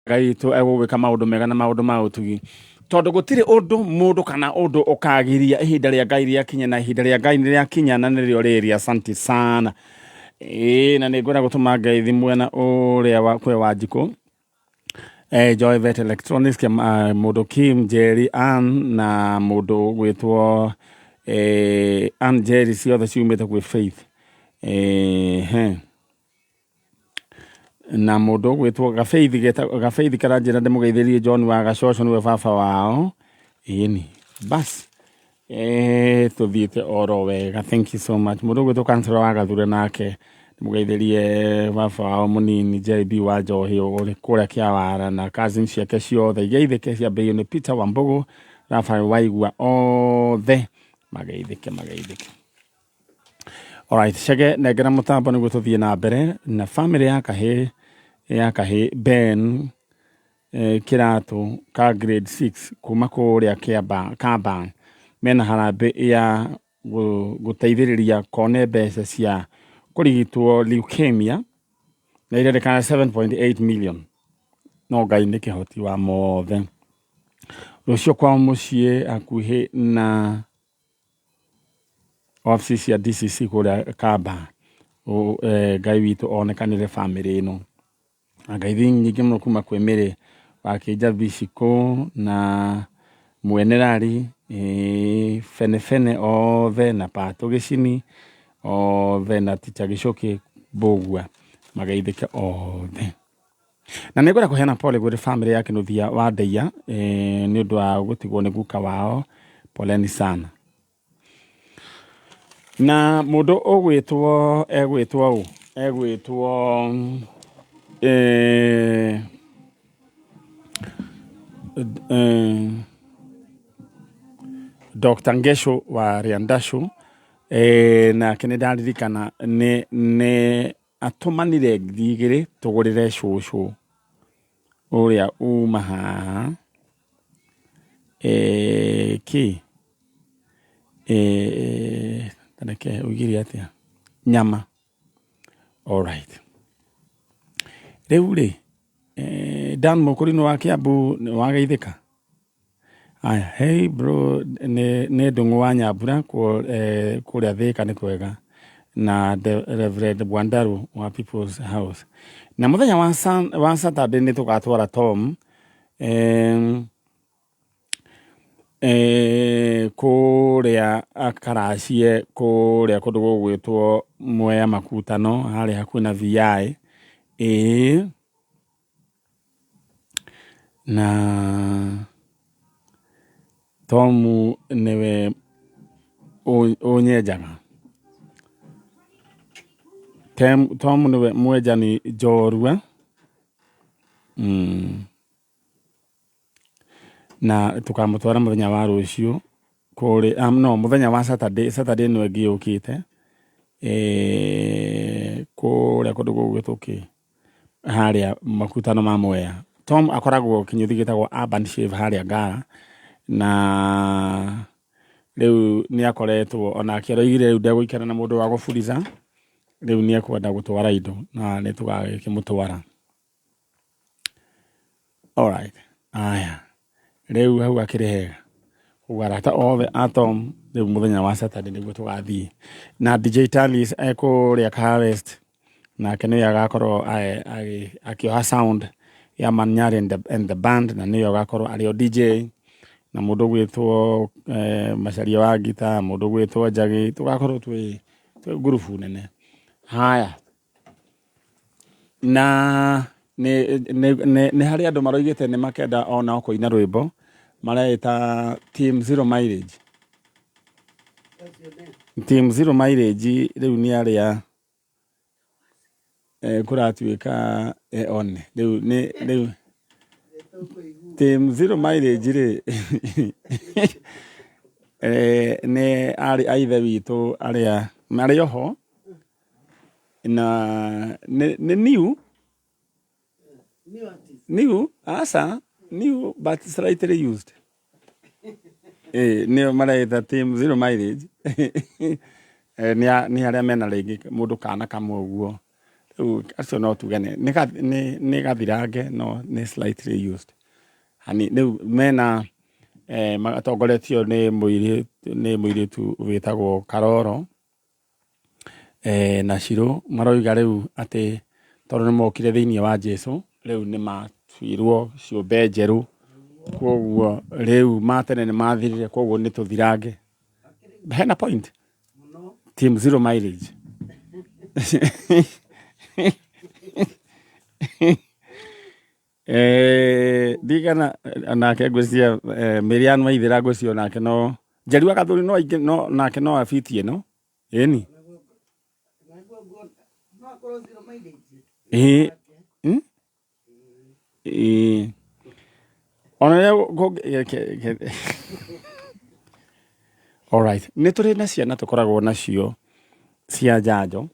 Ngai tu egũgwĩka maũndũ mega na maũndũ ma ũtugi tondũ gũtirĩ ũndũ mũndũ kana ũndũ ũkagiria ihinda rĩa Ngai rĩakinya na ihinda rĩa Ngai rĩakinya na nĩrĩo rĩrĩ. Asante sana. Na nĩngwenda gũtũma ngeithi mwena ũrĩa wa kwe Wanjikũ, Joy Vet Electronics kia mũndũ Kim Jerry Ann na mũndũ gwĩtwo Ann Jerry, ciothe ciumĩte gwĩ Faith. Na mũndũ gwĩtwo Gabeithi karanjĩra ndĩmũgeithĩrie John wa Gacoco nĩwe baba wao. Ĩni bas tũthiĩte oro wega. Thank you so much. Mũndũ gwĩtwo Kansela wa Gathure nake ndĩmũgeithĩrie baba wao mũnini JB wa Njohi ũrĩ kũrĩa Kĩawara na cousins ciake ciothe igeithĩke ciambĩrĩirio nĩ Peter Wambũgũ, Rafael Waigua, othe mageithĩke. Alright, Chege nengera mũtambo nĩguo tũthiĩ na mbere na family ya Kahĩ Ben Kĩratũ ka grade 6 kuma kũrĩa Kamba mena harambĩ ya gũteithĩrĩria kone mbeca cia kũrigitwo leukemia na irerĩkana 7.8 million. No Ngai nĩ kĩhoti wa mothe. Rũciũ kwa mũciĩ hakuhĩ na office ya DCC kũrĩa Kamba. Ngai witũ onekanĩre family ĩno. Ngeithi nyingĩ mũno kuma kwĩ Mĩrĩ wa Kĩnjabi Cikũ na Mwenerari, Fene othe na Patũ Gĩcini othe na Ticha Gĩcũkĩ Mbũgua mageithĩke othe. Na nĩngwenda kũheana pole gwĩ family ya Kĩnũthia wa Ndeia nĩ ũndũ wa gũtigwo nĩ guka wao. Poleni sana. Na mũndũ egwĩtwo Dr. Ngesho wa Rĩandasũ na kĩnĩ ndaririkana nĩ atũmanire ngiri 2 tũgũrĩre cũcũ ũrĩa uma haha taneke ũgiri atĩa nyama. Alright, rĩu rĩ Dan Mũkũri wa Kĩambu wageithĩka. Aya, hey bro, nĩ Ndũng'ũ wa Nyambura kũrĩa Thĩka nĩ kwega na Reverend Bwandaru wa People's House. Na mũthenya wa Saturday nĩ tũgatwara Tom kũrĩa akaracie kũrĩa kũndũ gũgwĩtwo Mwea Makutano harĩa hakuhĩ na VI. Na Tom nĩwe ũnyenjaga. Tom nĩwe mwenjani njorua. Na tũkamũtwara mũthenya wa rũciũ kũrĩ mũthenya wa Saturday nĩwe ngĩũkĩte kũrĩa kũndũ gũgwĩtwo harĩa Makutano ma Mwea. Tom akoragwo kinyuthi gĩtagwo Urban Shave harĩa Ngara na rĩu nĩ akoretwo onake aroigire rĩu ndegũikara na mũndũ wa gũburiza, rĩu nĩ ekwenda gũtwara indo na nĩ tũgagĩkĩmũtwara. Alright, aya rĩu hau akĩrĩ hega ũgarata othe a Tom rĩu mũthenya wa Saturday nĩguo tũgathiĩ na DJ Talis kũrĩa Harvest nake nĩwe agakorwo akĩoha sound ya Manyari and the band na nĩwe agakorwo arĩ o DJ na mũndũ gwĩtwo Macharia wa Gita, mũndũ gwĩtwo Njagi, tũgakorwo twĩ ngurubu nene. Haya, na nĩ harĩ andũ maroigĩte nĩ makenda ona kũina rwĩmbo mareĩta Team Zero Mileage. Team Zero Mileage rĩu nĩ arĩa kũratuĩka one rĩu Team Zero Mileage rĩ nĩ arĩ aithe witũ arĩa marĩ oho na nĩ new but slightly used. Nĩ mareĩta Team Zero Mileage. Nĩ arĩa mena rĩngĩ mũndũ kana kamwe ũguo acio no tugane nĩ gathirange no nĩ slightly used hani rĩu mena matongoretio nĩ mũirĩtu wĩtagwo Karoro na Shirũ maroiga rĩu atĩ tondũ nĩ mokire thĩinĩ wa Jesũ rĩu nĩ matuirwo ciũmbe njerũ koguo rĩu matene nĩ mathirire koguo nĩ tũthirange hena point team zero mileage digana nake ngwĩcia Miriam Waithĩra ngwĩcia nake no Njeri wa Gathuri no aingĩ no nake no afitie no ĩni alright nĩ tũrĩ na ciana tũkoragwo nacio cia njanjo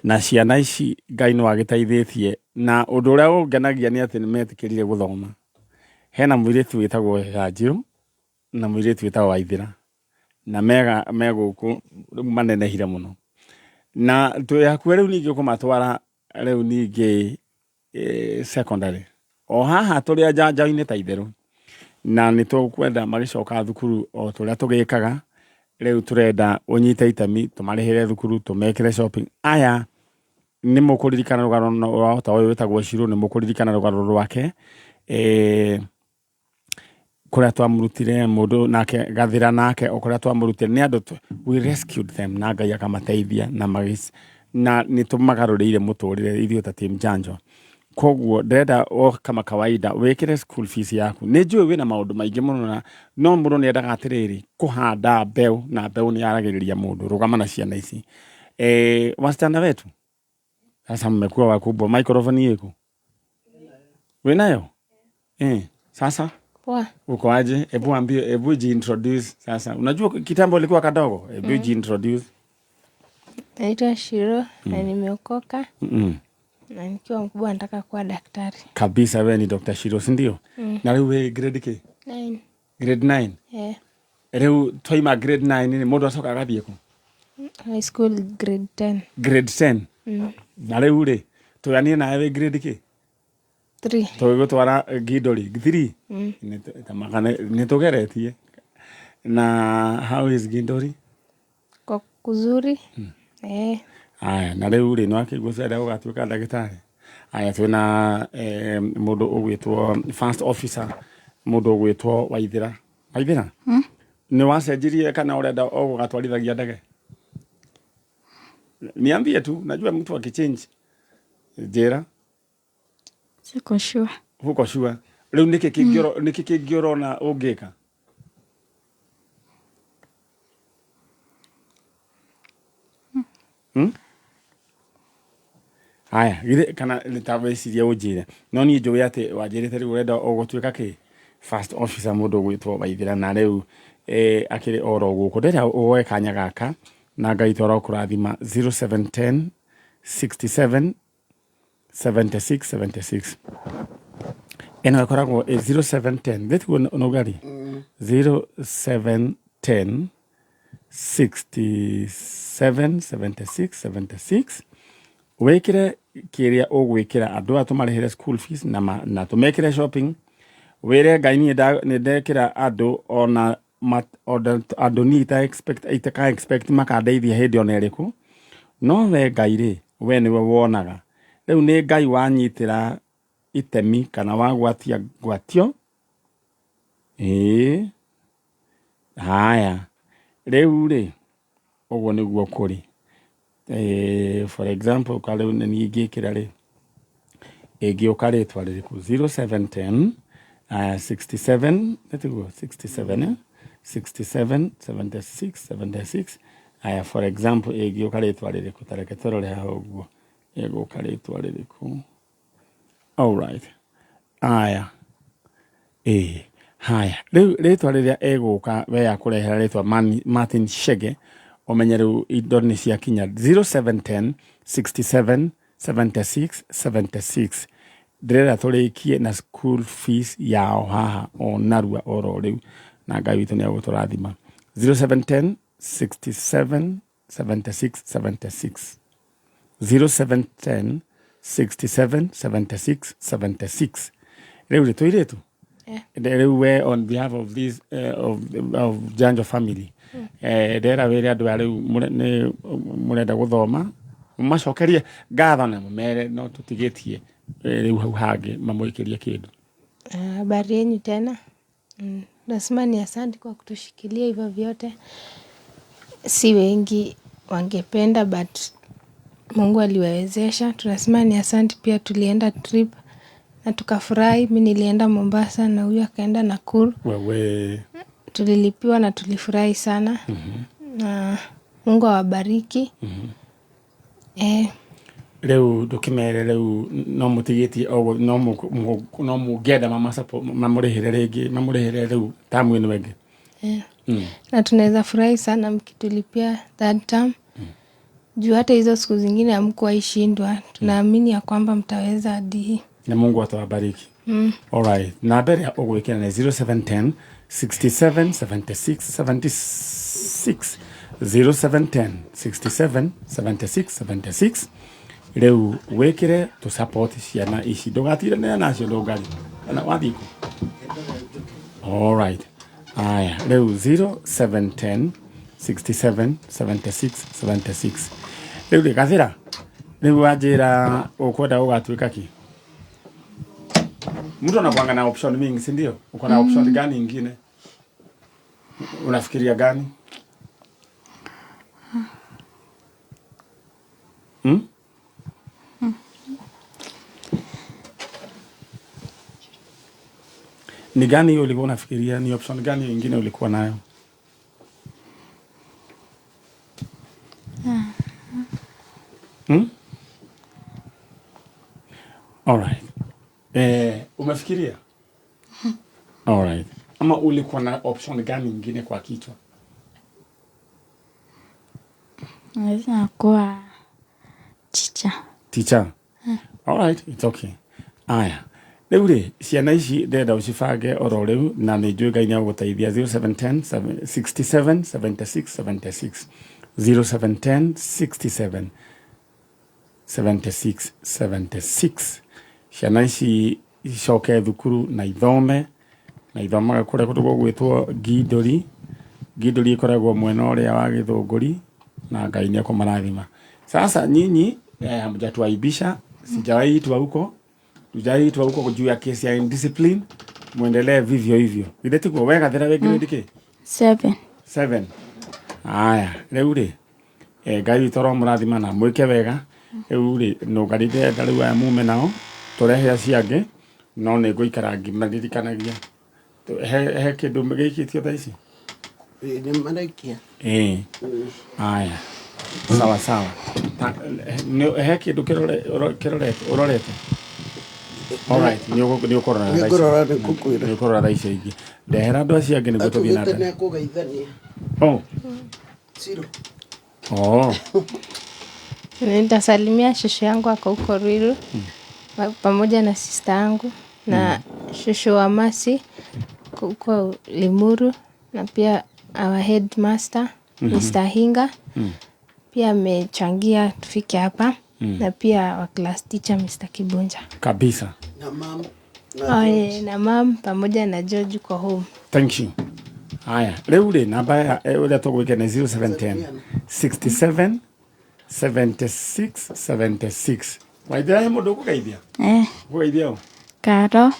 na ciana ici Ngai no agĩteithĩtie na ũndũ ũrĩa ũngenagia nĩ atĩ nĩ metĩkĩrire gũthoma hena mũirĩtu wĩtagwo Wanjirũ na mũirĩtu wĩtagwo Waithĩra na megũkũ rĩu manenehire mũno na twĩ hakuhĩ rĩu ningĩ kũmatwara rĩu ningĩ secondary o haha tũrĩa njanjo-inĩ ta itherũ na nĩ tũkwenda magĩcoka thukuru o tũrĩa tũgĩkaga rĩu tũrenda ũnyite itemi tũmarĩhĩre thukuru tũmekĩre shopping aya nĩ mũkũririkana rũgano rwao ta ũyũ wĩtagwo Shirũ nĩ mũkũririkana rũgano rwake kũrĩa twamũrutire mũndũ nake Gathĩra nake o kũrĩa twamũrutire nĩ andũ we rescued them na Ngai akamateithia na nĩ tũmagarũrĩire mũtũrĩre ithuĩ ta team njanjo koguo ndĩrenda o kama kawaida wĩkĩre school fees yaku nĩ njũĩ wĩna maũndũ maingĩ mũno na no mũndũ nĩ endaga atĩrĩrĩ kũhanda mbeũ na mbeũ nĩ yaragĩrĩria mũndũ rũgama na ciana ici wasichana wetu sasa mmekuwa wakubwa microphone iko winayo sasa poa uko aje hebu introduce sasa unajua kitambo ilikuwa kadogo hebu introduce naitwa Shirũ na nimeokoka na nikiwa mkubwa nataka kuwa daktari kabisa wewe ni Dr. Shirũ si ndio na wewe grade k 9 grade 9 rĩu twaima grade 9 nĩ mũndũ acoka agathiĩ kũ high school grade 10 grade 10 na rĩu rĩ tũyanie nawe grade k 3 tũgũtwara Gidori 3 nĩ tũgeretie na how is Gidori kwa kuzuri aya na rĩu rĩ no akĩgũcera ũgatuĩka ndagĩtarĩ aya twĩna mũndũ ũgwĩtwo first officer mũndũ ũgwĩtwo Waithĩra nĩ wacenjirie kana ũrenda o gũgatwarithagia ndege niambie tu najua mtu akichange njĩra siko sure huko sure rĩu nĩkĩ kĩngĩorona ũngĩka haya githĩ kana nĩtaweciria ũnjĩre no niĩ njũĩ atĩ wanjĩrĩte rĩu ũrenda ũgũtuĩka kĩ first officer mũndũ ũgwĩtwo Waithĩra na rĩu akĩrĩ oro gũkũ ndĩrenda woe kanya gaka na Ngai toro kũrathima 0710 67 76 76 eno ĩkoragwo 0710 thĩtiguo nũgari 0710 67 76 76 wĩkĩre kĩrĩa ũgwĩkĩra andũ atũmarĩhĩre school fees na tũmekĩre shopping wĩre Ngai nĩ ndekĩra andũ ona andũ ni itaka expect makandeithia hĩndĩ ona ĩrĩkũ no we Ngai rĩ we nĩwe wonaga rĩu nĩ Ngai wanyitĩra itemi kana wagwatia gwatio haya rĩu rĩ ũguo nĩguo kũrĩ for example kaleu nĩ ingĩkĩra rĩ ĩngĩũka rĩtwa rĩrĩkũ 0710 67 let's 67 67 76 76 aya for example ĩngĩũka rĩtwa rĩrĩkũ tareke tũrore haha ũguo ĩgũka rĩtwa rĩrĩkũ alright aya haya rĩu rĩtwa rĩrĩa ĩgũka we yakũrehera rĩtwa Martin Chege omenye rĩu indo nĩ ciakinya 0710 67 76 76 ndĩrenda tũrĩkie na school fees yao haha o narua oro rĩu na Ngai witũ nĩ agũtũrathima 0710 67 76 76 0710 67 76 76 rĩu rĩ tũirĩtu rĩu we on behalf of this of Janjo family ndera wĩre andũ rĩu nĩ mũrenda gũthoma macokerie ngatho na mũmere no tũtigĩtie rĩu hau hangĩ mamwĩkĩrie kĩndũ. Habari yenu tena. Nasema ni asante kwa kutushikilia hivyo vyote. Si wengi wangependa but Mungu aliwawezesha. Tunasema ni asante pia tulienda trip na tukafurahi. Mimi nilienda Mombasa na huyu akaenda Nakuru. Wewe tulilipiwa na tulifurahi sana. Na Mungu awabariki. Rĩu ndũkĩmere rĩu no mũtigĩtie o no mũngĩenda mamũrĩhĩre rĩngĩ mamũrĩhĩre rĩu tamu ĩno ĩngĩ. Na tunaweza furahi sana mkitulipia third term. Juu hata hizo siku zingine hamkuwahi shindwa. Tunaamini ya kwamba mtaweza hadi hii. Na Mungu atawabariki. Alright. Na mbere ya ũgwĩkĩra na 0710 67 76 76 0710 67 76 76 rĩu wĩkĩre tu support ciana ici ndũgatirane nacio ndũngari kana wathiko. Alright. Aya rĩu 0710 67 76 76 rĩu rĩgathĩra rĩu wanjĩra ũkwenda ũgatuĩka ki mtu anakuanga na option mingi si ndio? Uko na option gani nyingine? Unafikiria gani? Ni gani hiyo ulikuwa unafikiria? Ni option gani nyingine ulikuwa nayo? Alright. Umefikiria? Alright. Ama ulikuwa na option gani nyingine kwa kichwa? Naweza kuwa teacher. Alright, it's okay. Aya. Rĩu rĩ ciana ici ndenda ũcibange oro rĩu na nĩ njũĩ Ngai nĩagũgũteithia 0710 67 76 76 0710 67 76 76 ciana ici icoke thukuru na ithome na ithomaga kũrĩa kũndũ gwĩtwo Gindũri. Gindũri ĩkoragwo mwena ũrĩa wa Gĩthũngũri na Ngai nĩakũmarathima. Sasa nyinyi hamjatuaibisha, sijawaitwa huko. Tujaitwa huko juu ya kesi ya indiscipline, muendelee vivyo hivyo. Ile kwa wega thera wegire ndike 7. Aya, rĩu rĩ Ngai toro mũrathima na mwĩke wega. Rĩu rĩ no garide ndari wa mume nao turehe aciange no nĩ ngũikara ngĩmaririkanagia. He kĩndũ gĩkĩtio tha ici? Nĩ maraikia. Aya. Sawa sawa. He kĩndũ ũrorete. Alright, nĩ ũkorora nĩ ũkorora tha ici ingĩ. Ndehera andũ acio angĩ nĩguo tũthiĩ na mbere. Siro. Nitasalimia shosho yangu ako huko Ruiru pamoja na sister yangu na shosho wa Masi huko Limuru na pia our headmaster Mr. Hinga pia amechangia tufike hapa na pia wa class teacher Mr. Kibunja kabisa na mam pamoja na George kwa home. Thank you. Haya, rĩu rĩ namba ya ũrĩa tũgwĩka nĩ 0710 67 76 76. Waithia mũndũ ũkũgeithia? Ũkũgeithia ũ? Karo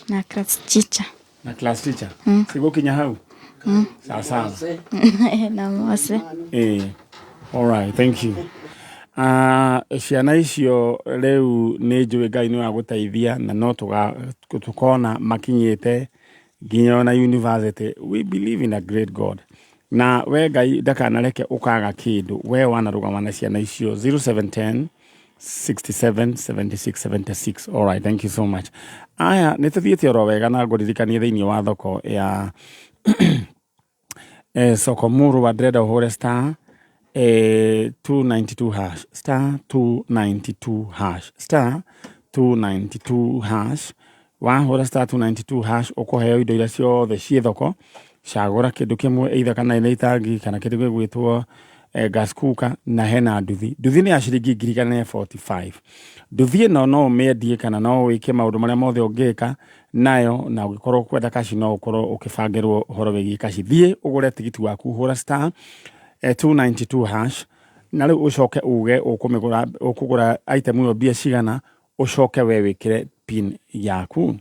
na class teacher. Na class teacher? Sigũkinya hau? Sawa sawa. Na Mose. Alright, thank you. Ciana icio rĩu nĩ njũĩ Ngai nĩ wagũteithia na no tukona makinyĩte nginya na university. We believe in a great God. Na we Ngai ndakanareke ũkaga kĩndũ. We wanarũgama na ciana icio 0710 67 76 76. Alright, thank you so much. Aya, nĩ tũthiĩte oro wega na ngũririkanie thĩinĩ wa thoko ya soko muru wa ndĩrenda ũhũre star 292 hash star 292 hash star 292 hash wahũra star 292 hash ũkũheo indo iria ciothe ciĩ thoko. Cagũra kĩndũ kĩmwe either kana nĩ itangi kana kĩndũ gĩgwĩtwo gas cooker na hena nduthi nĩ ya ciringi 145. Nduthi ĩno no ũmĩendie kana no wĩke maũndũ marĩa mothe ũngĩka nayo, na ũgĩkorwo kwenda kaci no ũkorwo ũkĩbangĩrwo ũhoro wĩgiĩ kaci. Thiĩ ũgũre tigiti waku, hũra star 292 hash, na rĩu ũcoke uge ũkũgũra item ĩyo mbia cigana, ũcoke we wĩkĩre pin yaku.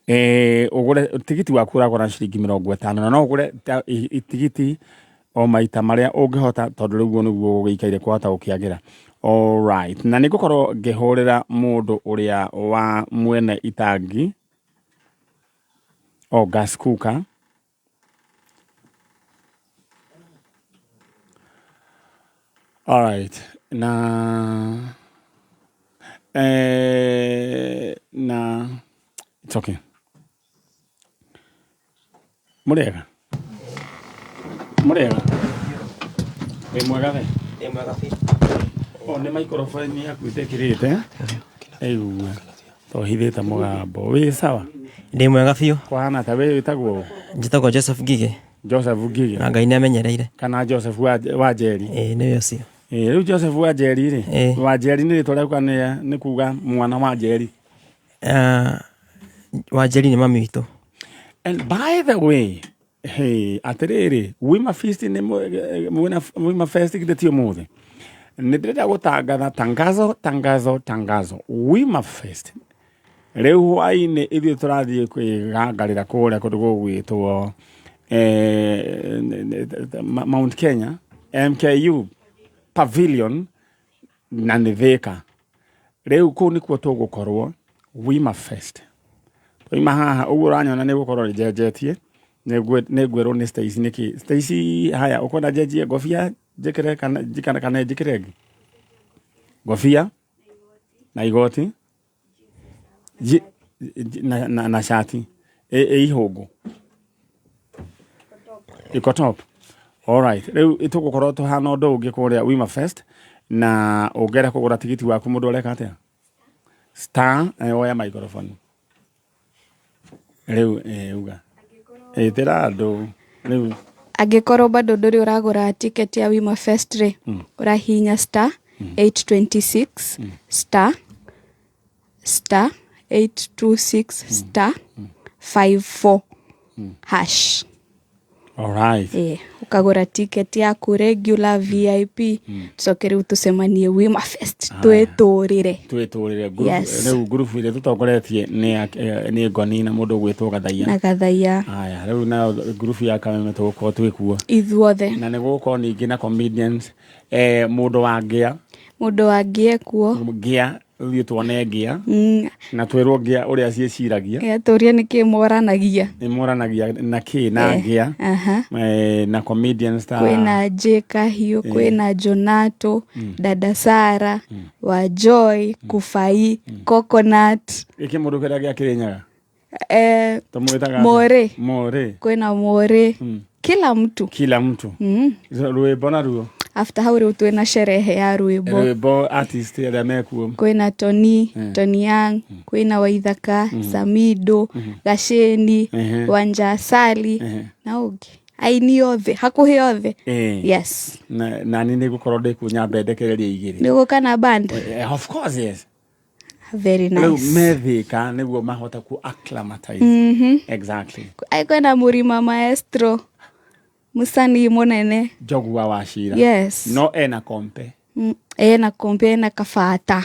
Ũgũre tigiti waku ũragũra ciringi 50, na no ũgũre tigiti o maita marĩa ũngĩhota, tondũ rĩu nĩguo ũgĩikaire kũhota gũkĩagĩra. All right, na nĩngũkorwo ngĩhũrĩra mũndũ ũrĩa wa mwene itangi o gas cooker. All right, na it's okay. Murega wĩ mwega we? Mwega fi. Nĩ microphone yaku ĩtekĩrĩte aigua tohithĩte mũgambo. Wĩ sawa? Ndĩ mwega biũ. Kũhana ta wĩ wĩtagwo? Njĩtagwo Joseph Ngige. Joseph Ngige. Na Ngai nĩamenyereire. Kana Joseph wa Njeri? Nĩwe ũcio. Rĩu Joseph wa Njeri rĩ, wa Njeri nĩ rĩtwa rĩakwa nĩ kuga mwana wa Njeri. Wa Njeri nĩ mami witũ. And by the way, atĩrĩrĩ, Wima Feast Wima Fest gĩtĩtio mũthĩ. Nĩndĩrenda gũtangatha tangazo Wima Fest. Rĩu hwainĩ ithuĩ tũrathiĩ kwĩgangarĩra kũrĩa kũndũ gũgwĩtwo Mount Kenya MKU Pavilion na nĩ Thika. Rĩu kũu nĩkuo tũgũkorwo Wima Fest. Tũima haha ũguo ũranyona nĩ gũkorwo njenjetie. Nĩngwĩrwo nĩ Stacy nĩkĩ. Stacy, haya ũkwenda njenjie ngobia njĩkĩre kana njĩkĩre ĩngĩ? Ngobia na igoti na shati ihũngũ iko top. All right, rĩu tũgũkorwo tũhana ũndũ ũngĩ kũrĩa Wima Fest, na ũngĩenda kũgũra tigiti waku mũndũ ũreka atĩa? Star oya microphone rĩu uga tĩra andũ rĩu. Angĩkorwo bado ndũrĩ ũragũra ticket ya Wima Fest rĩ, ũrahihinya star 826 star 826 star 54 hash. All right. Ukagũra ticket yaku regular VIP, tucoke rĩu tũcemanie Wima Fest twĩtũrĩre. Rĩu group ile tũtongoretie nĩ Ngoni na mũndũ gwĩtwo Gathaia. Na Gathaia. Haya, rĩu na group ya Kameme tũgũkorwo twĩkuo ithuothe. Na nĩ gũkorwo ningĩ na comedians mũndũ wa Ngĩa kuo. Ngĩa ũthiĩ tuone Ngĩa na twĩrwo Ngĩa ũrĩa ciĩciragia. Tũrie nĩkĩ moranagia. Nĩ moranagia na kĩ na Ngĩa. Na comedians ta kwĩna J Kahiũ, kwĩna Jonato, Dada Sara, wa Joy, Kufai, Coconut. Iki mũndũ kĩrĩa gĩa Kĩrĩnyaga. More. Kwĩna More. Kila mtu. Rwĩmbo na ruo. After hau rĩu twĩna sherehe ya rwĩmbo artist arĩa mekuo. Kwĩna Tony Young, kwĩna Waithaka, Samido, Gasheni, Wanja Asali na ũngĩ. Aini othe, hakuhĩ othe. Yes. Na nĩ gũkorwo ndĩkunya mbendekereria igĩrĩ. Nĩgũka na band? Of course, yes. Very nice. Rĩu methĩka nĩguo mahota ku acclimatize. Exactly. Kwĩna Murima Maestro, Musani mũnene. Jogua wa Shira. Yes. No ena kompe. Ena kompe, ena Kafata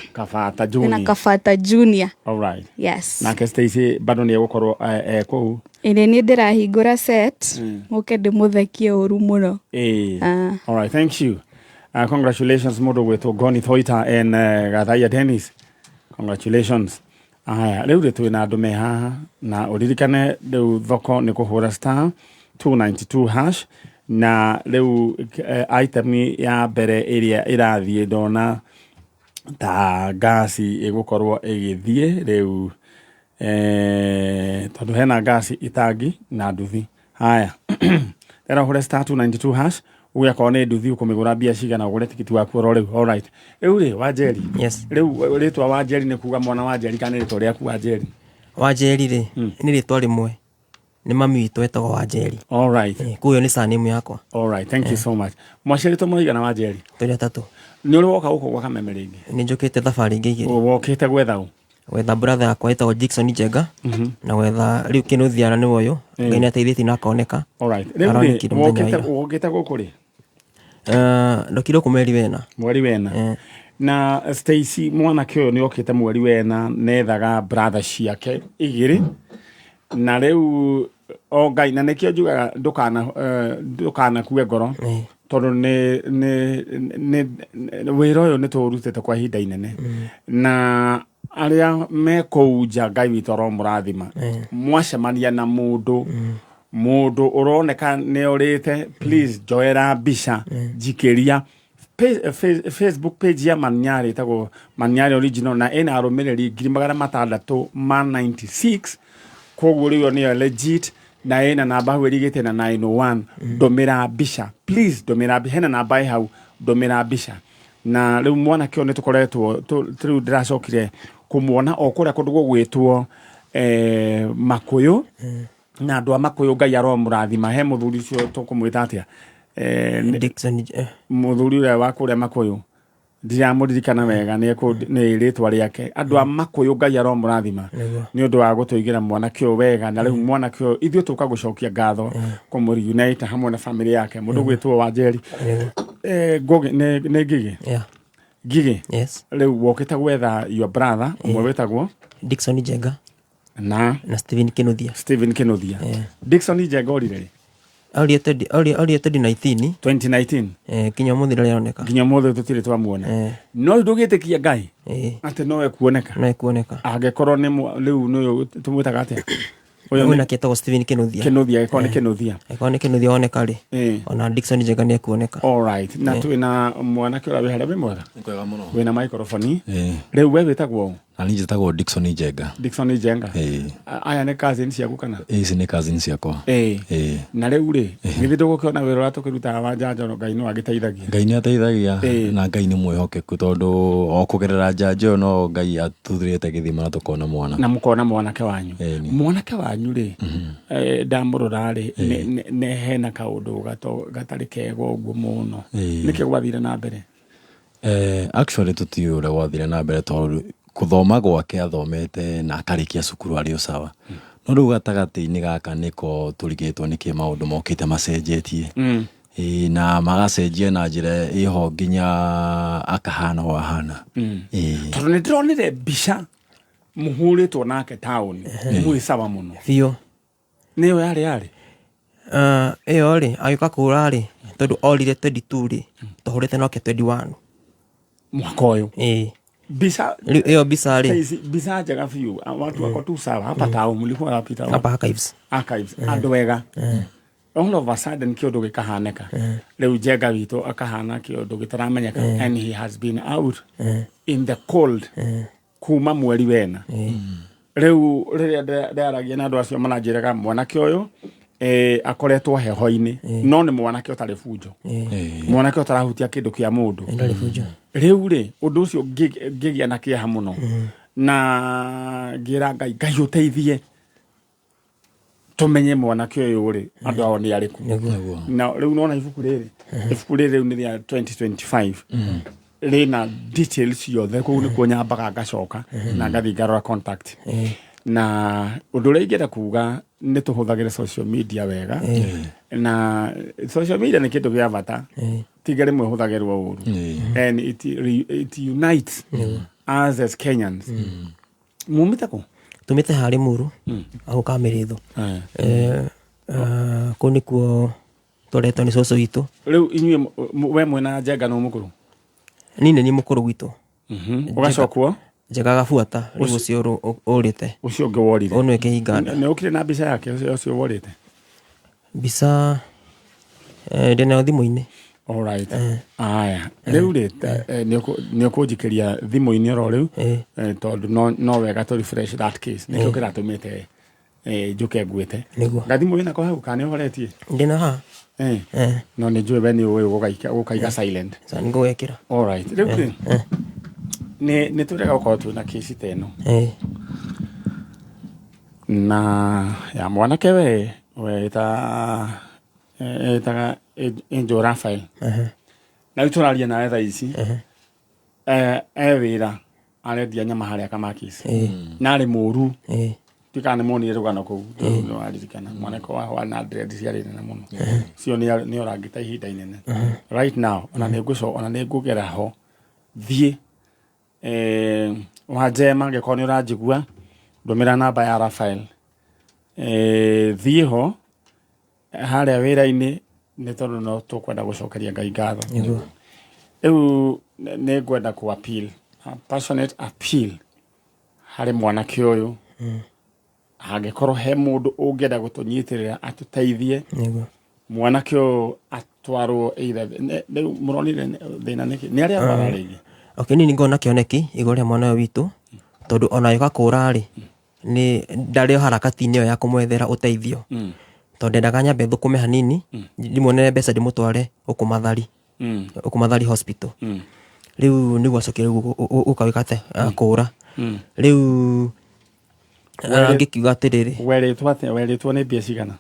Junior. Ena Kafata Junior. All right. Yes. Na Stacy bado nĩ gũkorwo kũu. Nĩ ndĩrahingũra set. Mũke ndĩmũthekie ũru mũno. All right, thank you. Congratulations mũndũ gwĩtwo Ngoni Thoita and Gathaia Dennis. Congratulations. Rĩu twĩna andũ me haha na ũririkane rĩu thoko nĩ kũhũra star 292 hash, na rĩu item ya mbere ĩrĩa ĩrathiĩ ndona ta gasi ĩgũkorwo ĩgĩthiĩ rĩu tondũ hena gasi itangi na nduthi. Haya, rĩu hũra star 292 hash, ũgĩakorwo nĩ nduthi ũkũmĩgũra mbia cigana ũgũre tigiti waku oro rĩu. All right. Rĩu rĩ wa Njeri. Yes. Rĩu rĩtwa wa Njeri nĩ kuga mwana wa Njeri kana rĩtwa rĩaku wa Njeri? Wa Njeri rĩ nĩ rĩtwa rĩmwe. nĩ mami witũ etagwo Wanjeri. All right. Kuyo nĩ surname yakwa. All right, thank you so much. Mwaciarĩtwo mũigana Wanjeri? Tũrĩ atatũ. Nĩ ũrĩ woka gũkũ gwa Kameme rĩngĩ? Nĩ njũkĩte thabarĩ ingĩ igĩrĩ. Wokĩte gwetha ũ? Wetha brother yakwa etagwo Jackson Njenga na wetha rĩu Kĩnũthia nĩ ũyũ. Ngai nĩ ateithĩtie na akoneka. All right. Rĩu wokĩte gũkũ rĩ? Ndokire kumeri wena. Mweri wena. Na Stacy mwanake ũyũ nĩ okĩte mweri wena nethaga brother ciake igĩrĩ. Na rĩu o Ngai na nĩkĩo njugaga ndũkanakue ngoro. Tondũ nĩ wĩra ũyũ nĩ tũrutĩte kwa ihinda inene. Na arĩa mekũu Ngai witũ aromũrathima. Mwacemania na mũndũ ũroneka nĩ orĩte, please njoera mbica njikĩria Facebook page ya Maniari ĩtagwo Maniari Original na ĩna arũmĩrĩri 696. Koguo rĩu nĩyo legit na ĩna namba hau ĩrigĩte na 901. Ndũmĩra mbica, please ndũmĩra mbica, hena namba hau, ndũmĩra mbica. Na rĩu mwanake ũyũ nĩ tũkoretwo rĩu ndĩracokire kũmuona o kũrĩa kũndũ gũgwĩtwo Makũyũ. Na andũ a Makũyũ Ngai aromũrathima. He mũthuri ũcio tũkũmwĩta atĩa? Dickson. Mũthuri ũrĩa wa kũrĩa Makũyũ ndiramũririkana wega nĩ rĩtwa rĩake. Andũ a Makũyũ Ngai aromũrathima nĩ ũndũ wa gũtũigĩra mwanake ũyũ wega. Na rĩu mwanake ũyũ ithuĩ tũka gũcokia ngatho kũmũreunite hamwe na family yake. Mũndũ gwĩtwo Wanjeri. Nĩ Ngigĩ? Ngigĩ? Yes. Rĩu wokĩte gwetha your brother ũmwe wĩtagwo Dickson Njenga na Stephen Kĩnũthia. Stephen Kĩnũthia. Dickson Njenga orire rĩ? Aurie 2019. 2019. Kinya mũthĩ rĩoneka. Kinya mũthĩ tũtirĩ twamuona. No ndũgĩtĩkia Ngai atĩ nowe kuoneka. Nowe kuoneka. Angĩkorwo nĩ rĩu nĩ tũmwĩtaga atĩa? Ũyũ nake etagwo Stephen Kĩnũthia. Kĩnũthia, ĩkorwo nĩ Kĩnũthia. Ĩkorwo nĩ Kĩnũthia oneka rĩ. Ona Dickson Njenga nĩ ekuoneka. All right. Na twĩna mwanake ũrĩa wĩ harĩa wĩ mwega. Nĩ kwega mũno. Wĩna microphone. Rĩu we wĩtagwo? Na niĩ njĩtagwo Dickson Njenga. Dickson Njenga. Aya nĩ cousins ciaku kana? Ici nĩ cousins ciakwa. Na rĩu rĩ, githĩ ndũgũkĩona wĩra ũrĩa tũkĩrutaga wa njanjo Ngai no agĩteithagia? Ngai nĩ ateithagia na Ngai nĩ mwĩhokeku tondũ o kũgerera njanjo no Ngai atuthurĩte gĩthima na tũkona mwana. Na mũkona mwanake wanyu. Mwanake wanyu rĩ, ndamũrora rĩ, nĩ hena kaũndũ gatarĩ kega ũguo mũno. Nĩkĩ gwathire na mbere? Actually tũtiũĩ ũrĩa gwathire na mbere tondũ kuthoma gwake athomete na akarĩkia cukuru arĩ o sawa. No rĩu gatagatĩ-inĩ gaka nĩko tũrigĩtwo nĩkĩ maũndũ mokĩte macenjetie. Na magacenjia na njĩra ĩho nginya akahana o ahana. Tondũ nĩ ndĩronire mbica mũhũrĩtwo nake taũni mwĩ sawa mũno. Biũ. Nĩyo yarĩ? Ĩyo rĩ agĩũka kũra rĩ tondũ orire 22 rĩ tũhũrĩte nake 21. Mwaka ũyũ. Bisa hiyo bisa rĩ bisa njega biũ watu wako tu sawa hapa tao mlikuwa napita hapa archives andũ wega. All of a sudden kĩũndũ gĩkahaneka rĩu Njenga witũ akahana kĩũndũ gĩtaramenyeka and he has been out in the cold kuma mweri wena. Rĩu rĩrĩa ndaragia na andũ acio mananjĩraga mwanake ũyũ akoretwo heho-inĩ no nĩ mwanake ũtarĩ bunjo. Mwanake ũtarahutia kĩndũ kĩa mũndũ. Rĩu rĩ ũndũ ũcio ngĩgĩa na kĩeha mũno na ngĩra Ngai ũteithie tũmenye mwanake ũyũ rĩ andũ ao nĩ arĩkũ. Na rĩu nona ibuku rĩrĩ rĩu nĩ rĩa 2025 rĩna details yothe kũu nĩkuo nyambaga ngacoka na ngathiĩ ngarora contact. Na ũndũ ũrĩa ingĩenda kuga nĩ tũhũthagĩre social media wega na social media nĩ kĩndũ gĩa bata tiga rĩmwe hũthagĩrwo ũru and it unites us as Kenyans. Mumĩte kũ? Tumĩte harĩ Muru au Kamĩrĩthũ. Kũu nĩkuo tũretwo nĩ cũcũ witũ. Rĩu inyuĩ we mwĩna Njenga no mũkũrũ? Niĩ nĩ mũkũrũ gwitũ. Ũgacokwo? Njenga gabuata rĩu ũcio ũrĩte. Ũcio ũngĩ worire? Ũnũ ĩkĩhingana. Nĩ ũkire na mbica yake ũcio worĩte? Mbica ndĩnayo thimũ-inĩ. All right. Aya. Rĩu rĩ nĩ ũkũnjikĩria thimũ-inĩ oro rĩu tondũ no wega to refresh that case. Nĩkĩo kĩratũmĩte njũke nguĩte. Gathimũ wĩnako hau kana nĩũhoretie? Ndĩna ha. No nĩ njũĩ we nĩ ũĩ gũkaiga silent. Sasa nĩngũgekĩra. All right. Rĩu rĩ nĩ tũrega gũkorwo twĩna case ta ĩno. na ya mwanake we etaga Angel Raphael na ituraria nawe thaa ici wira arendia nyama haria Kamakis na ari muru tikane monire rugano kuu no aririkana mwanake wa na dread ciarĩ nene mũno cio nĩ orangĩta ihinda inene right now ona nĩ ngũgera ho thiĩ wajema ngĩkorwo nĩ ũranjigua ndũmĩra namba ya Raphael thiĩ ho harĩa wĩra-inĩ nĩ tondũ no tũkwenda gũcokeria Ngai ngatho rĩu nĩ ngwenda ku appeal passionate appeal harĩ mwanake ũyũ angĩkorwo he mũndũ ũngĩenda gũtũnyitĩrĩra atũteithie mwanake ũyũ atwarwo rĩu mũronire thĩna nĩkĩ nĩ arĩa bararĩirie okay nini ngona kĩoneki igũrũ rĩa mwana ũyũ witũ tondũ ona yoka kũra-rĩ nĩ ndarĩ harakati-inĩ ĩyo ya kũmwethera ũteithio tondũ ndendaga nyambe thũkũme hanini ndĩmuonere mbeca ndĩmũtware ũkũmathari hospital rĩu nĩguo acoke rĩu ũkawĩka atĩ kũra rĩu ngĩkiuga atĩrĩrĩ werĩtwo nĩ mbia cigana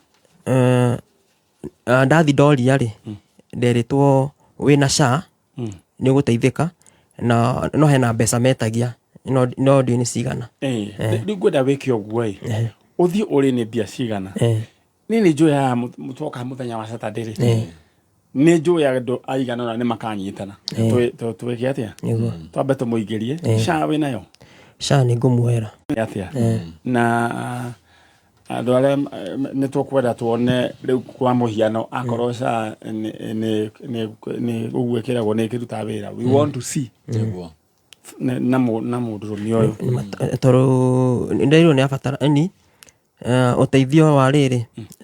ndathi ndoria-rĩ nderĩtwo wĩna SHA nĩ ũgũteithĩka na no hena mbeca metagia no ndiũ nĩ cigana rĩu ngwenda wĩke ũguo ũthiĩ ũrĩ nĩ mbia cigana nĩ njũĩ haha mũtoka mũthenya wa Saturday nĩ njũĩ andũ aigana ũna nĩ makanyitana twĩke atĩa twambe tũmũingĩrie SHA wĩnayo SHA nĩ ngũmuoera atĩa na andũ arĩa nĩ tũkwenda tuone rĩu kwa mũhiano akorwo SHA nĩ ũguo ĩkĩragwo nĩ ĩkĩruta wĩra we want to see na mũndũrũme ũyũ tondũ nĩndairwo nĩ abatara ni ũteithio wa rĩrĩ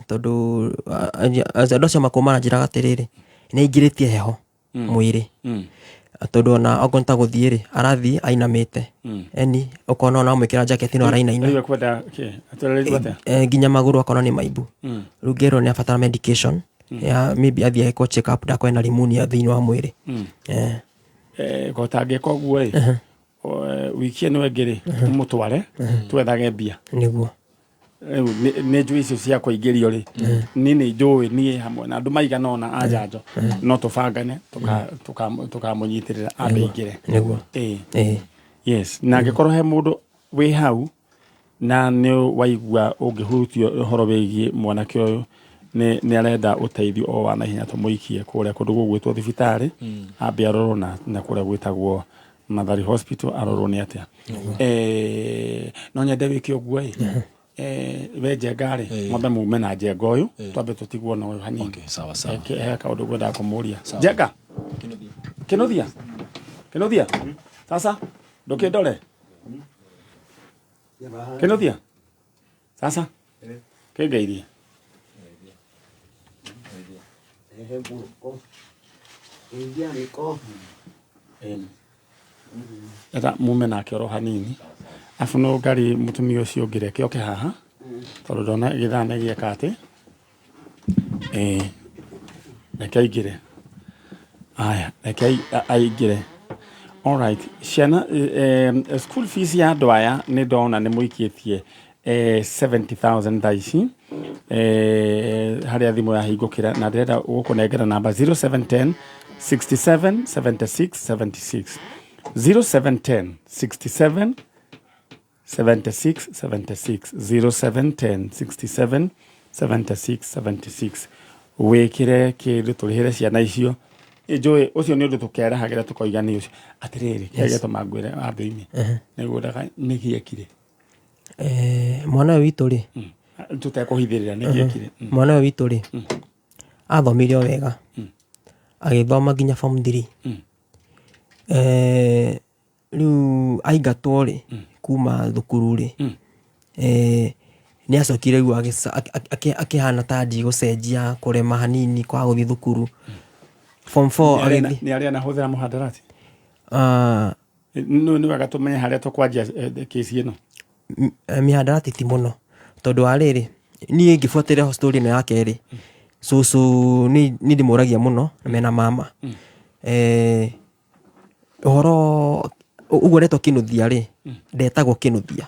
tondũ andũ acio makũmana njĩraga atĩrĩrĩ nĩ aingĩrĩtie heho mwĩrĩ tondũ ona okorwo nĩ ta gũthiĩ-rĩ arathiĩ ainamĩte eni ũkona ona amwĩkĩra jacket no arainaina nginya magũrũ akona nĩ maimbu rĩu ngerwo nĩ abatara medication ya maybe athiĩ ekwo check up ndakorwo ena pneumonia thĩinĩ wa mwĩrĩ gotangĩka ũguo-ĩ wiki ĩno ĩngĩ-rĩ mũtware twethage mbia nĩguo rĩu nĩ njũĩ icio cia kũingĩrio-rĩ nĩ njũĩ niĩ hamwe na andũ maigana ona a njanjo no tũbangane tũkamũnyitĩrĩra aingĩre nĩguo yes na angĩkorwo he mũndũ wĩ hau na nĩ waigua ũngĩhutio ũhoro wĩgiĩ mwanake ũyũ nĩ arenda ũteithio o wa naihenya tũmũikie kũrĩa kũndũ gũgwĩtwo thibitarĩ ambe arorwo na kũrĩa gwĩtagwo Mathari Hospital arorwo nĩ atĩa no nyende wĩke ũguo-ĩ we Njenga-rĩ mwambe mume na Njenga ũyũ twambe tũtigwo na ũyũ hanini he kaũndũ ngwendaga kũmũria Njenga Kĩnũthia sasa ndũkĩndore Kĩnũthia sasa kĩngeithie eta mume nake oro hanini afu no ngari mũtumia ũcio ũngĩ oke haha tondũ ndona gĩthane gĩeka atĩ reke aingĩre aya reke aingĩre alright ciana school fees ya andũ aya nĩ ndona nĩ mũikĩtie 70,000 thaa ici harĩa thimũ yahingũkĩra na ndĩrenda gũkũnengera namba 0710 67 76 76 0710 67 76 76 0710 67 76 76 wĩkĩre kĩndũ tũrĩhĩre ciana icio njũĩ ũcio nĩ ũndũ tũkerahagĩra tũkoiga nĩ ũcio atĩrĩrĩ kĩage tũmangwĩre wambĩ-inĩ nĩguo ndaga nĩ gĩekire mwana ũyũ witũ-rĩ tũtekũhithĩrĩra nĩ gĩekire mwana ũyũ witũ-rĩ athomire o wega agĩthoma nginya form 3 rĩu aingatwo-rĩ kuma thukuru-rĩ nĩ acokire rĩu akĩhana ta ndigũcenjia kũrema hanini kwa gũthiĩ thukuru form 4 nĩ arĩa nahũthĩra mũhandarati nĩ wega tũmenye harĩa tũkwanjia kĩci ĩno mĩhandarati ti mũno tondũ wa rĩrĩ niĩ ngĩbuatĩrĩra story ĩno yake-rĩ cũcũ nĩ ndĩmũragia mũno na mena mama ũhoro ũguo retwo Kĩnũthia-rĩ ndetagwo Kĩnũthia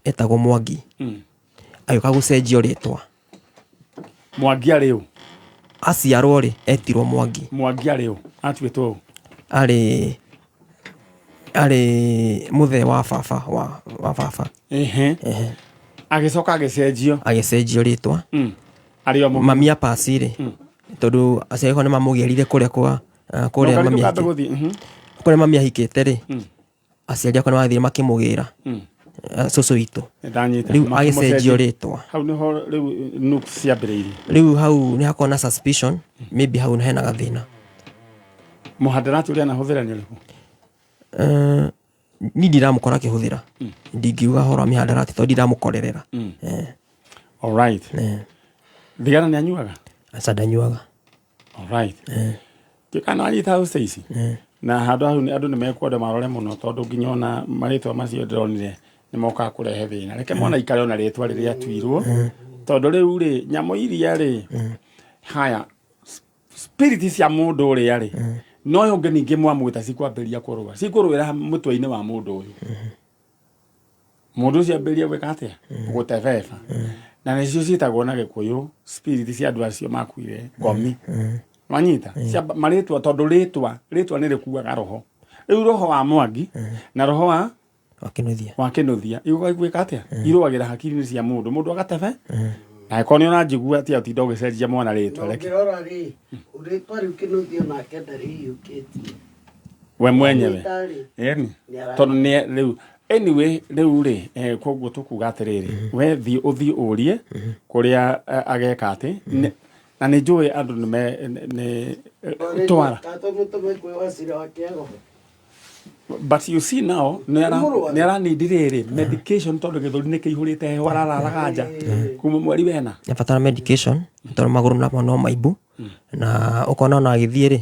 etagwo Mwangi agĩũka gũcenjio rĩtwa. Mwangi arĩ ũ? Aciarwo rĩ etirwo Mwangi. Mwangi arĩ ũ? Atuĩtwo ũ? Arĩ mũthee wa baba. Agĩcoka agĩcenjio rĩtwa. Arĩ o mami apaci rĩ tondũ aciari nĩ mamũgĩrire kũrĩa mami ahikĩte rĩ, aciari akwa nĩ mathire makĩmũgĩra cũcũ witũ, rĩu agĩcenjio rĩtwa. Hau nĩho rĩu nooks ciambĩrĩirie. Rĩu hau nĩ hakorwo na suspicion, maybe hau nĩ hena gathĩna. Mũhandarati ũrĩa anahũthĩra nĩ ũrĩkũ? Niĩ ndiramũkora akĩhũthĩra, ndingiuga horo mihadarati tondũ ndiramũkorerera. Alright. Thigara nĩ anyuaga? Aca ndanyuaga. Alright. Kana anyita hau ici na handũ hau andũ nĩ mekwenda marore mũno tondũ nginya ona marĩtwa macio ndĩronire nĩ mokaga kũrehe thĩna. Reke mwana ikare ona rĩtwa rĩrĩa atuirwo tondũ rĩu rĩ nyamũ iria rĩ haya spirit cia mũndũ ũrĩa rĩ no yo ningĩ mwamwĩta cikwambĩria cikũrũĩra mũtwe-inĩ wa mũndũ ũyũ. Mũndũ ũcio ambĩria gwĩka atĩa? Gũtebeba. Na nĩcio ciĩtagwo na Gĩkũyũ spirit cia andũ acio makuire ngomi. Wanyita marĩtwa tondũ rĩtwa nĩ rĩkuaga roho. Rĩu roho wa Mwangi na roho wa Kĩnuthia igwĩka atĩa? Irũagĩra hakiri-inĩ cia mũndũ agatebe. Na ĩkorwo nĩ ona njigua atĩa ũtinda ũgĩcenjia mwana rĩtwa reke. Ũngĩrora rĩ rĩtwa rĩu Kĩnuthia nake ndarĩiyũkĩtie we mwenyewe. Tondũ nĩ rĩu anyway rĩu rĩ koguo tũkuga atĩrĩrĩ we ũthiĩ ũrie kũrĩa ageka atĩ na nĩ njũĩ andũ nĩ twara. But you see now nĩ aranindire medication tondũ gĩthũri nĩ kĩihũrĩte heho arararaga nja kuma mweri wena. Nĩabatara medication tondũ magũrũ namo no maimbu na ũkona ona agĩthiĩ rĩ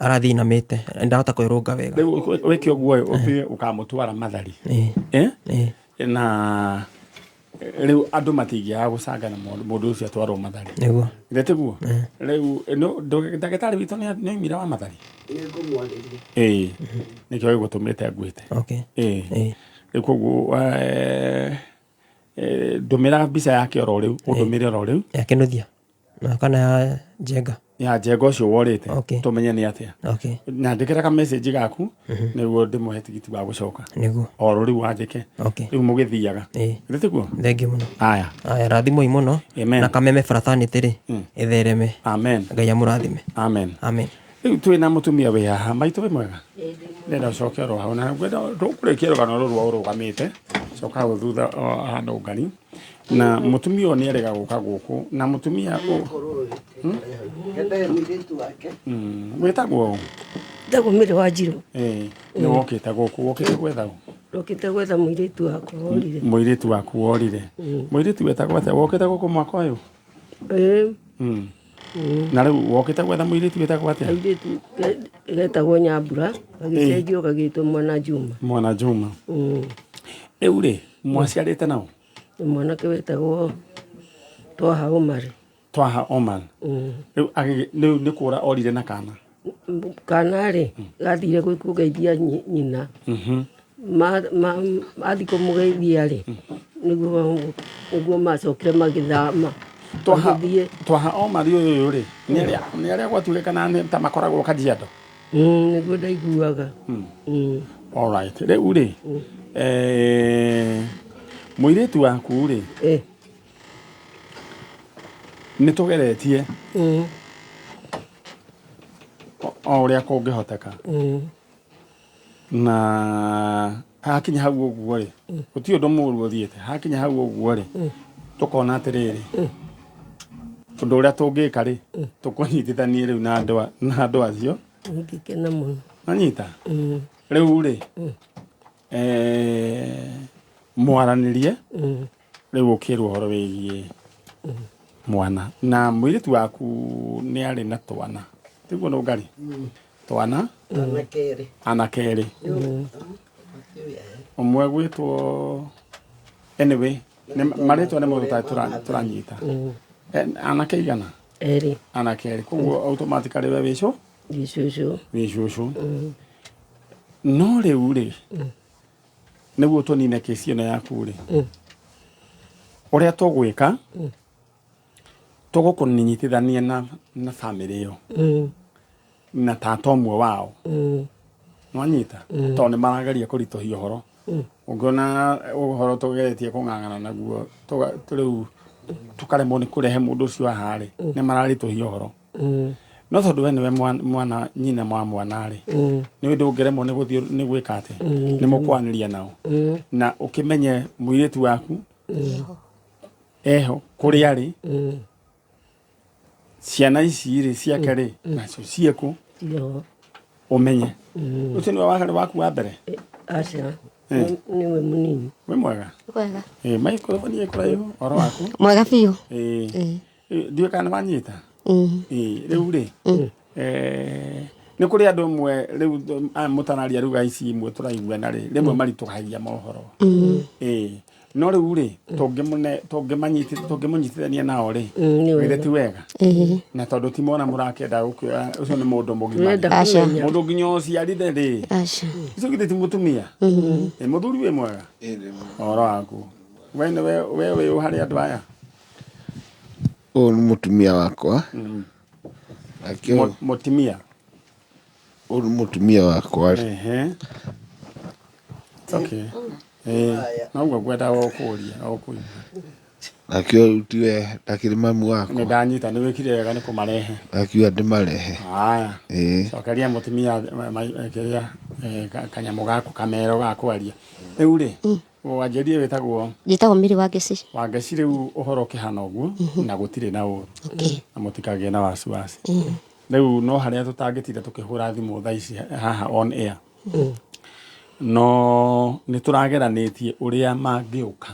arathiĩ inamĩte ndarahota kwĩrũnga wega. Rĩu wĩke ũguo ũthiĩ ũkamũtwara Mathari na rĩu andũ matingĩaga gũcangana mũndũ ũcio atwarwo Mathari. Nĩguo tiguo rĩu ndagĩtarĩ witũ nĩ oimire wa Mathari. Nĩkĩo gĩgũtũmĩte ngwĩte. Rĩu koguo ndũmĩra mbica yake oro rĩu ũndũmĩre oro rĩu ya Kĩnuthia kana ya Njenga ũcio worĩte tũmenye nĩ atĩa. Na ndĩkĩra ka message gaku nĩguo ndĩmũhe tigiti wa gũcoka oro rĩu wandĩke rĩu mũgĩthiaga. Tiguo thengiũ mũno. Aya rathimoi mũno na kameme fraternity rĩ ĩthereme. Amen. Ngai amũrathime. Amen. Rĩu twĩna mũtumia wĩ haha maitũ wĩ mwega ndĩrenda ũcoke oro hau na ndũkũrĩkia rũgano rũrũ ũrũgamĩte coka hau thutha hana ũngari na mũtumia ũyũ nĩ erega gũka gũkũ na mũtumia wĩtagwo ndagwo Mĩrĩ wa Njirũ. Nĩ wokĩte gũkũ wokĩte gwetha Rokĩte gwetha mũirĩtu wakwa worire. Mũirĩtu waku worire. Mũirĩtu wetagwo atĩa? Wokĩte gũkũ mwaka ũyũ? Na rĩu wokĩte gwetha mũirĩtu wetagwo atĩa? Mũirĩtu getagwo Nyambura agĩcenjio gagĩtwo Mwana Juma. Rĩu rĩ mwaciarĩte nao? Mwanake wetagwo Twaha Omar. Rĩu nĩ kũra orire na kana? Kana rĩ gathire kũgeithia nyina. Athiĩ kũmũgeithia rĩ nĩguo macokire magĩthama. Twaha Omar ũyũ rĩ nĩ arĩa gwatuĩkana ta makoragwo Kajiado? Nĩguo ndaiguaga. Alright. Rĩu rĩ mũirĩtu waku rĩ nĩ tũgeretie o ũrĩa kũngĩhoteka na hakinya hau ũguo rĩ gũtirĩ ũndũ mũũru ũthiĩte hakinya hau ũguo rĩ tũkona atĩrĩrĩ ũndũ ũrĩa tũngĩka rĩ tũkũnyitithanie rĩu na andũ acio ngĩkena mũno anyita rĩu rĩ mwaranĩrie rĩu ũkĩrwo ũhoro wĩgiĩ mwana na mũirĩtu waku nĩ arĩ na twana tiguo no ngari twana anake erĩ ũmwe gwĩtwo anyway marĩtwa nĩ mũndũ tũranyita anake igana anake erĩ koguo automatically we wĩ cũcũ no rĩu rĩ nĩguo tũnine kĩci ĩno yaku rĩ uria tugwika tugukunyitithania na family iyo na tata umwe wao nwanyita to ni marageria kuritohia uhoro ungiona uhoro tugeretie kung'ang'ana naguo turiu tukaremwo ni kurehe mundu ucio ahari ni mararitohia uhoro no tondu we niwe mwana nyina mwana ri ni we ndungeremwo ni guthii ni gwika ati ni mukwaniria nao na ukimenye muiritu waku eho kuri ari ciana ici ri ciake ri nacio cieku umenye ucio niwe wakari waku wa mbere aca niwe munini we mwega Kwega. microphone kuraihu oro waku Mwega biũ. ndiũ kana wanyita rĩu rĩ nĩ kũrĩ andũ mwe rĩu mũtanaria ruga ici imwe tũraiguana rĩ rĩmwe maritũhagia mohoro no rĩu rĩ tũngĩmũnyitithania nao rĩ wĩre ti wega na tondũ ti mona mũrakenda gũkĩoya ũcio nĩ mũndũ mũgima mũndũ nginya ũciarire rĩ icio githĩ ti mũtumia mũthuri wĩ mwega ũhoro waku we wĩ harĩ andũ aya ũyũ nĩ mũtumia wakwa mũtumia ũyũ nĩ mũtumia wakwa okay noguo ngwenda okũria okũigua nakĩo rĩu tiwe ndakĩrĩ mamu wakwa nĩ ndanyita nĩ wĩkire wega nĩ kũmarehe akiuga ndĩmarehe haya cokeria mũtumia kĩrĩa kanyamũ gaku kamero gakwaria rĩu rĩ wanjĩrie wĩtagwo Njĩtagwo Mary Wangeci. Wangeci rĩu ũhoro ũkĩhana ũguo na gũtirĩ na ũru na mũtikagĩe na wasiwasi rĩu no harĩa tũtangĩtinda tũkĩhũra thimũ thaa ici haha on air no nĩ tũrageranĩtie ũrĩa mangĩũka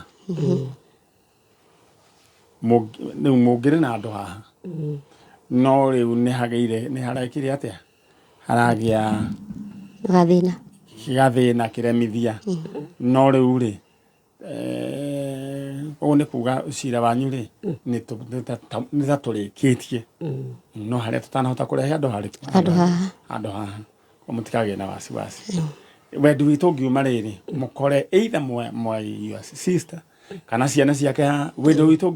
rĩu mũngĩrĩ na andũ haha no rĩu nĩ harekire atĩa haragĩa gathĩna kĩremithia no rĩu rĩ ũguo nĩ kuga cira wanyu rĩ nĩ ta tũrĩkĩtie no harĩa tũtanahota kũrehe andũ handũ haha mũtikagĩe na wasiwasi wendi witũ ũngiuma rĩrĩ mũkore either your sister kana ciana ciake wendi witũ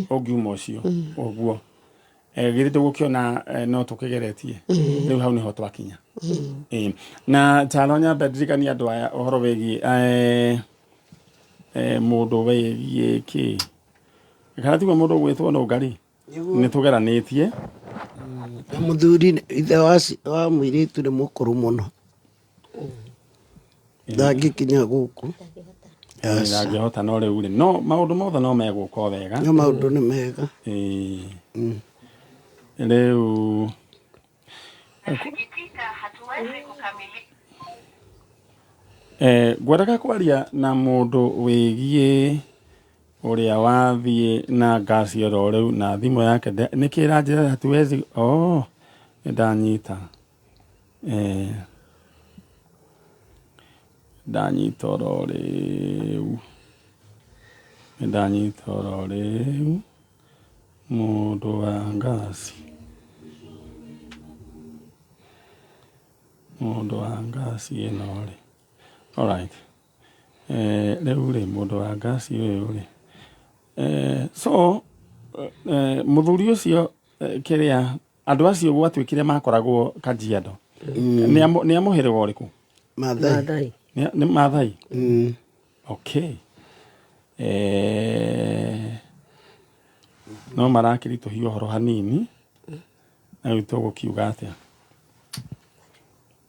ũngiuma ũcio ũguo githĩ tũgũkĩona no tũkĩgeretie rĩu hau nĩho twakinya na Taro nyambe ndirikania andũ aya ũhoro wĩgiĩ mũndũ wĩgiĩ kĩ kana tigwo mũndũ gwĩtwo Nũngarĩ nĩ tũgeranĩtie na mũthuri ithe wa mũirĩtu nĩ mũkũrũ mũno ndangĩkinya gũkũ ndangĩhota no rĩu rĩ no maũndũ mothe no megũka wega no maũndũ nĩ mega rĩu ngwendaga kwaria na mũndũ wĩgiĩ ũrĩa wathiĩ na ngasi oro rĩu na thimũ yake nĩkĩ ĩranjĩra hatuwezi nĩndanyita ndanyita oro rĩu mũndũ wa ngasi ĩno rĩ alright rĩu rĩ mũndũ wa ngasi ũyũ rĩ so mũthuri ũcio kĩrĩa andũ acio gwatuĩkire makoragwo Kajiado nĩ amũhĩrĩga ũrĩkũ Maathai nĩ Maathai okay no marakĩritũhia ũhoro hanini na rĩu tũgũkiuga atĩa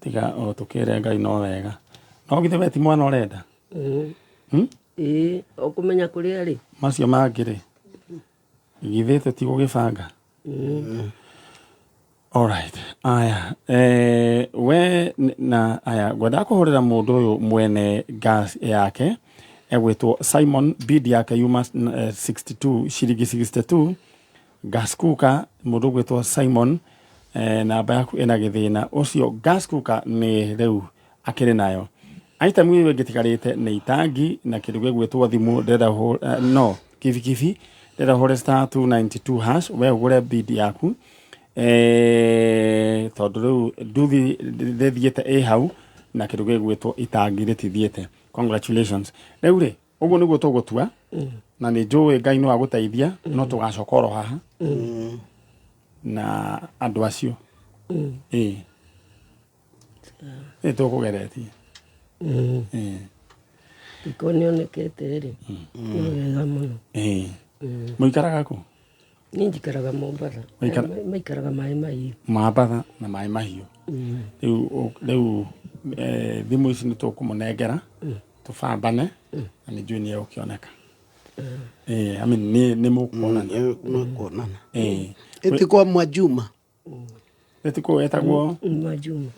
tiga o tũkĩre Ngai no wega no githĩ we ti mwana ũrenda ũkũmenya kũrĩa rĩ macio mangĩ rĩ githĩ tũtigũgĩbanga alright aya we na aya ngwenda kũhũrĩra mũndũ ũyũ mwene gas yake egwĩtwo Simon bid yake yuma 62 ciringi 62 gas cooker mũndũ ũgwĩtwo Simon namba yaku ĩna gĩthĩna ũcio gas cooker nĩ rĩu akĩrĩ nayo item ĩyo ĩngĩtigarĩte nĩ itangi na kĩndũ gĩgwĩtwo thimũ ndĩrenda kibikibi ndĩrenda hũre *292 hash we ũgũre bid yaku tondũ rĩu nduthi ndĩthiĩte hau na kĩndũ gĩgwĩtwo itangi rĩtithiĩte congratulations rĩu rĩ Uguo niguo tugutua na nĩ njũĩ Ngai no agũteithia no tũgacoka oro haha na andũ acio nĩ tũkũgeretie Iko nĩonekete rĩ nĩ wega mũno. Mũikaraga kũ? Niĩ njikaraga Mombatha. Maikaraga Maĩ Mahiũ. Mombatha na Maĩ Mahiũ. Rĩu thimũ ici nĩ tũkũmũnengera tũbambane na nĩ njũĩ nĩ egũkĩoneka. Nĩ mũkuonana. Ĩtĩkwa Mwajuma. Ĩtĩkwa etagwo Mwajuma.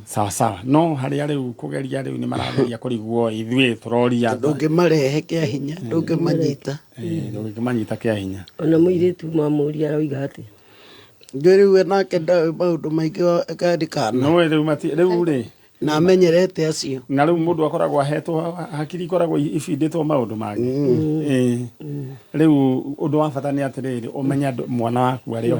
Sawa sawa. No harĩa rĩu kũgeria rĩu nĩ marageria kũrigwo ithuĩ tũroria. Ndũngĩmarehe kĩa hinya, ndũngĩmanyita. Ndũngĩmanyita kĩa hinya. Ona mũirĩtu mamũria aroiga atĩ. Rĩu nake ndawe maũndũ maingĩ akandĩkana. No rĩu rĩ. Na amenyerete acio. Na rĩu mũndũ akoragwo ahetwo hakiri ikoragwo ibindĩtwo maũndũ mangĩ. Rĩu ũndũ wa bata nĩ atĩrĩrĩ ũmenya mwana waku arĩ o.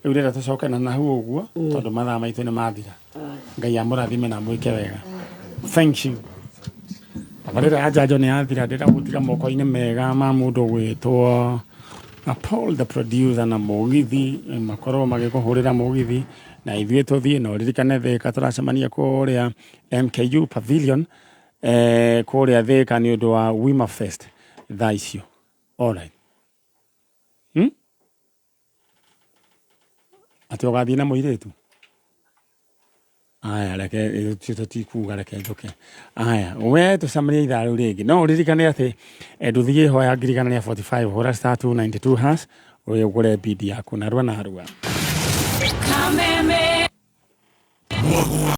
Rĩu rĩrĩa tũcokana na hau ũguo tondũ mathaa maitũ nĩ mathira. Ngai amũrathime na mwĩke wega. Thank you. Rĩrĩa njanjo nĩ yathira ndĩragũtiga moko-inĩ mega ma mũndũ gwĩtwo Paul the producer na Mũgithi makorwo magĩkũhũrĩra Mũgithi na ithuĩ tũthiĩ na ũririkane Thĩka tũracemania kũrĩa MKU Pavilion kũrĩa Thĩka nĩ ũndũ wa Wima Fest thaa icio. Alright. Ati ũgathiĩ na mũirĩtu? Aya reke tũtikuga reke njoke. Aya we tũcemanie ithaa rĩu rĩngĩ. No ũririkane atĩ ndũthiĩ hoya ngirigana 45 hũra *292# ũgũre bidi yaku narua.